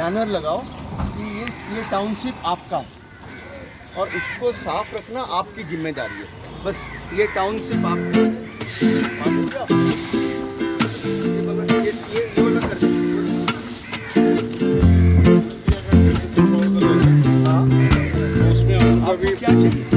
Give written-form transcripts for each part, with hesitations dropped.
Banner लगाओ कि ये टाउनशिप आपका है और इसको साफ रखना आपकी जिम्मेदारी है। बस ये टाउनशिप आपकी है। मान लिया? ये वाला कर दो। हाँ, उसमें हमको आपको भी क्या चाहिए?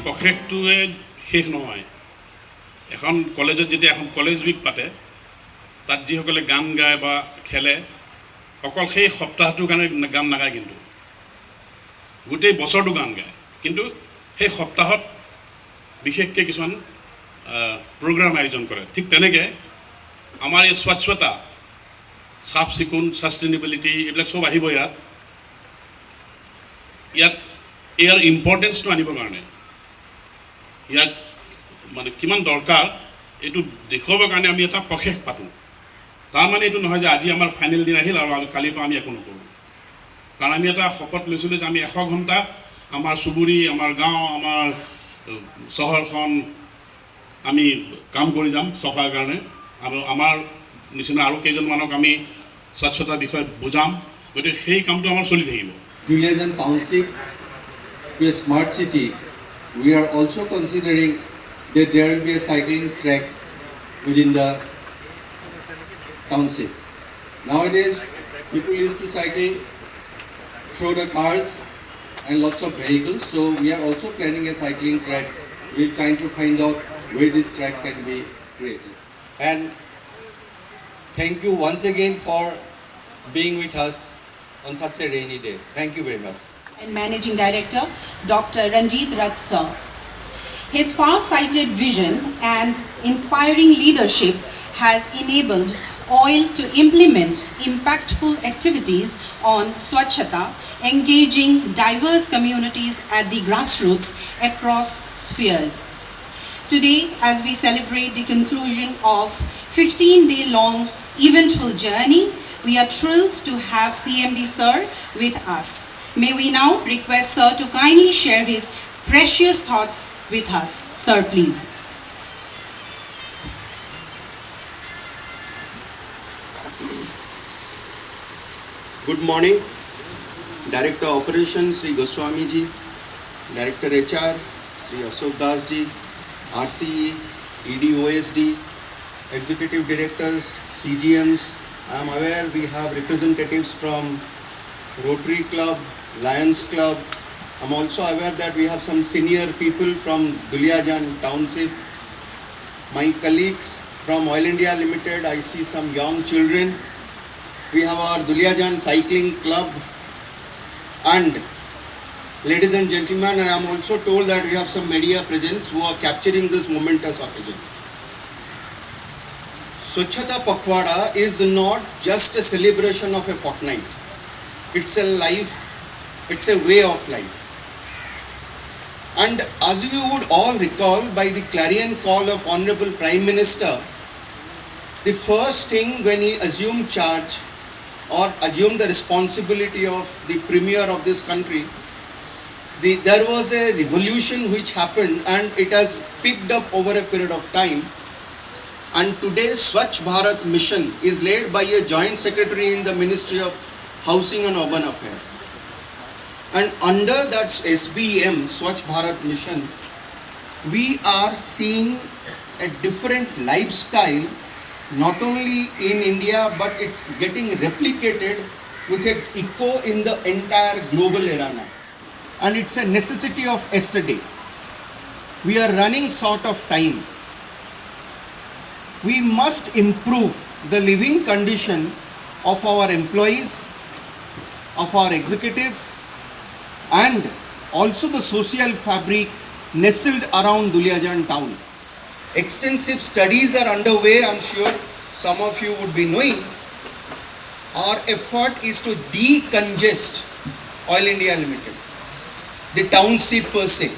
পক্ষটোৱে শেষ নহয়। এখন কলেজত যেতিয়া এখন কলেজ উইক পাতে, তাত যিসকলে গান গায় বা খেলে, অকল সেই সপ্তাহটোৰ কাৰণে গান নাগায়, কিন্তু গোটেই বছৰটো গান গায়। কিন্তু সেই সপ্তাহত বিশেষকৈ কিছুমান প্ৰগ্ৰাম আয়োজন কৰে। ঠিক তেনেকৈ আমাৰ এই স্বচ্ছতা, চাফ চিকুণ, ছাষ্টেইনেবিলিটি, এইবিলাক চব আহিব ইয়াত ইয়াৰ ইম্পৰ্টেঞ্চটো আনিবৰ কাৰণে, ইয়াত মানে কিমান দৰকাৰ এইটো দেখুৱাবৰ কাৰণে আমি এটা প্ৰশেষ পাতোঁ। তাৰমানে এইটো নহয় যে আজি আমাৰ ফাইনেল দিন আহিল আৰু কালিৰ পৰা আমি একো নকৰোঁ। কাৰণ আমি এটা শপত লৈছিলোঁ যে আমি 100 ঘণ্টা আমাৰ চুবুৰী, আমাৰ গাঁও, আমাৰ চহৰখন আমি কাম কৰি যাম চফাৰ কাৰণে, আৰু আমাৰ নিচিনা আৰু কেইজনমানক আমি স্বচ্ছতাৰ বিষয়ে বুজাম। গতিকে সেই কামটো আমাৰ চলি থাকিব। Duliajan Township to a smart city, we are also considering that there will be a cycling track within the township. Nowadays, people used to cycle through the cars and lots of vehicles, so we are also planning a cycling track. We are trying to find out where this track can be created. And thank you once again for being with us on such a rainy day. Thank you very much. And Managing Director, Dr. Ranjit Rath sir. His far-sighted vision and inspiring leadership has enabled OIL to implement impactful activities on Swachhata, engaging diverse communities at the grassroots across spheres. Today, as we celebrate the conclusion of 15-day-long eventful journey, we are thrilled to have CMD sir with us. May we now request sir to kindly share his precious thoughts with us. Sir, please. Good morning. Director Operations Sri Goswami ji, Director HR Sri Ashok Das ji, RCE, ED OSD, Executive Directors, CGMs. I am aware we have representatives from Rotary Club, Lions Club. I am also aware that we have some senior people from Duliajan Township. My colleagues from Oil India Limited, I see some young children. We have our Duliajan Cycling Club. And ladies and gentlemen, I am also told that we have some media presence who are capturing this momentous occasion. Swachhata Pakhwada is not just a celebration of a fortnight. It's a life, it's a way of life. And as you would all recall, by the clarion call of Honorable Prime Minister, the first thing when he assumed charge or assumed the responsibility of the premier of this country, there was a revolution which happened, and it has picked up over a period of time. And today Swachh Bharat mission is led by a joint secretary in the Ministry of Housing and Urban Affairs. And under that SBM, Swachh Bharat mission, we are seeing a different lifestyle, not only in India, but it's getting replicated with an echo in the entire global arena. And it's a necessity of yesterday. We are running short of time. We must improve the living condition of our employees, of our executives, and also the social fabric nestled around Duliajan town. Extensive studies are underway, I'm sure some of you would be knowing. Our effort is to decongest Oil India Limited, the township per se.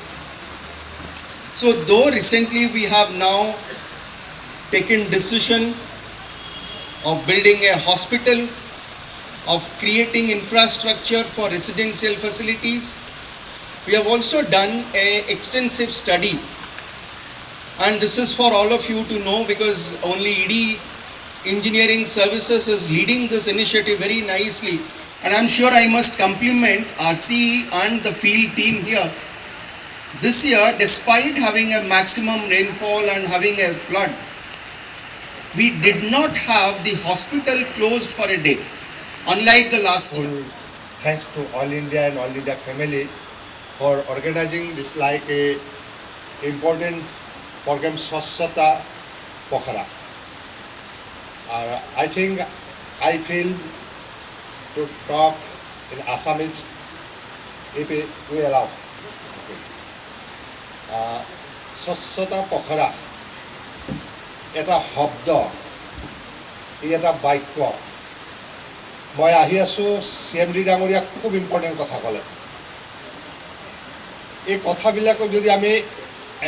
So though recently we have now taken decision of building a hospital, of creating infrastructure for residential facilities, we have also done an extensive study, and this is for all of you to know, because only ED Engineering Services is leading this initiative very nicely, and I'm sure I must compliment RCE and the field team here. This year, despite having a maximum rainfall and having a flood, we did not have the hospital closed for a day, unlike the last year. Thanks to All India and All India family for organizing this like a important program Swachhata Pokhara. I think I feel to talk in Assamese if we allow. Swachhata Pokhara এটা শব্দ ই এটা বাক্য মই আহি আছোঁ CMD ডাঙৰীয়াক খুব important কথা ক'লে এই কথাবিলাকক যদি আমি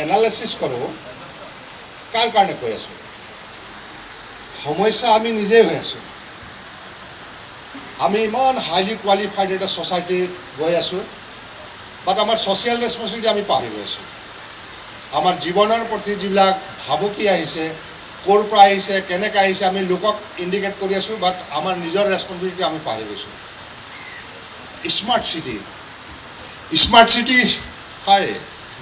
এনালাইচিছ কৰোঁ কাৰ কাৰণে কৈ আছোঁ সমস্যা আমি নিজেই হৈ আছোঁ আমি ইমান হাইলি কোৱালিফাইড এটা ছ'চাইটিত গৈ আছোঁ বাট আমাৰ ছ'চিয়েল ৰেছপনচিবিলিটি আমি পাহৰি গৈ আছোঁ আমাৰ জীৱনৰ প্ৰতি যিবিলাক ভাবুকি আহিছে ক'ৰ পৰা আহিছে কেনেকৈ আহিছে আমি লোকক ইণ্ডিকেট কৰি আছোঁ বাট আমাৰ নিজৰ ৰেছপনচিবিলিটি আমি পাহৰি গৈছোঁ স্মাৰ্ট চিটি হয়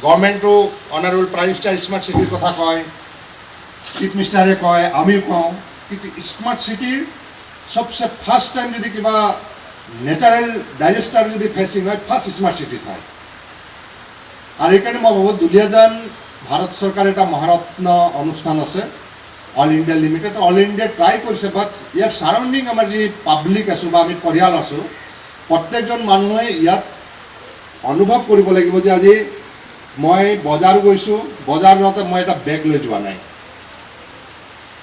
গভৰ্ণমেণ্টটো অনাৰেবল প্ৰাইম মিনিষ্টাৰ স্মাৰ্ট চিটিৰ কথা কয় চিফ মিনিষ্টাৰে কয় আমিও কওঁ কিন্তু স্মাৰ্ট চিটিৰ সবচে ফাৰ্ষ্ট টাইম যদি কিবা নেচাৰেল ডাইজেষ্টাৰ যদি ফেচিং হয় ফাৰ্ষ্ট স্মাৰ্ট চিটিত হয় আৰু এইকাৰণে মই ভাবোঁ দুলীয়াজান ভাৰত চৰকাৰৰ এটা মহাৰত্ন অনুষ্ঠান আছে all India limited all India try কৰিছে বাট ইয়াৰ ছাৰাউণ্ডিং আমাৰ যি পাব্লিক আছোঁ বা আমি পৰিয়াল আছোঁ প্ৰত্যেকজন মানুহে ইয়াত অনুভৱ কৰিব লাগিব যে আজি মই বজাৰ গৈছোঁ বজাৰ যাওঁতে মই এটা বেগ লৈ যোৱা নাই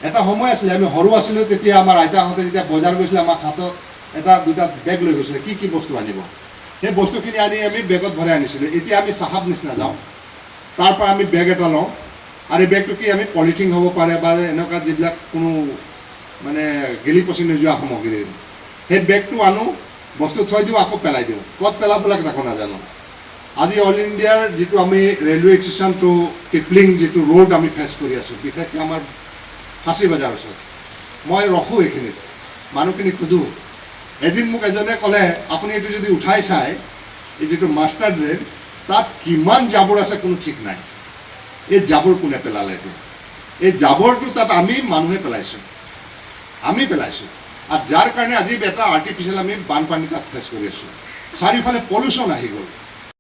এটা সময় আছিলে আমি সৰু আছিলোঁ তেতিয়া আমাৰ আইতাহঁতে যেতিয়া বজাৰ গৈছিলে আমাক হাতত এটা দুটা বেগ লৈ গৈছিলে কি বস্তু আনিব সেই বস্তুখিনি আনি আমি বেগত ভৰাই আনিছিলোঁ এতিয়া আমি চাহাব নিচিনা যাওঁ তাৰ পৰা আমি বেগ এটা লওঁ আৰু এই বেগটো কি আমি পলিথিন হ'ব পাৰে বা এনেকুৱা যিবিলাক কোনো মানে গেলি পচি নোযোৱা সামগ্ৰী সেই বেগটো আনো বস্তু থৈ দিওঁ আকৌ পেলাই দিওঁ ক'ত পেলাব লাগে তাকো নাজানো আজি অল ইণ্ডিয়াৰ যিটো আমি ৰেলৱে ষ্টেচন টু কিপলিং যিটো ৰোড আমি ফেচ কৰি আছোঁ বিশেষকৈ আমাৰ ফাঁচী বজাৰ ওচৰত মই ৰখোঁ এইখিনিত মানুহখিনিক সোধোঁ এদিন মোক এজনে ক'লে আপুনি এইটো যদি উঠাই চায় এই যিটো মাষ্টাৰ ড্ৰেইন তাত কিমান জাবৰ আছে কোনো ঠিক নাই এই জাবৰ কোনে পেলালে এইটো এই জাবৰটো তাত আমি মানুহে পেলাইছোঁ আৰু যাৰ কাৰণে আজি এটা আৰ্টিফিচিয়েল আমি বানপানী তাত ফেচ কৰি আছোঁ চাৰিওফালে পলিউশ্যন আহি গ'ল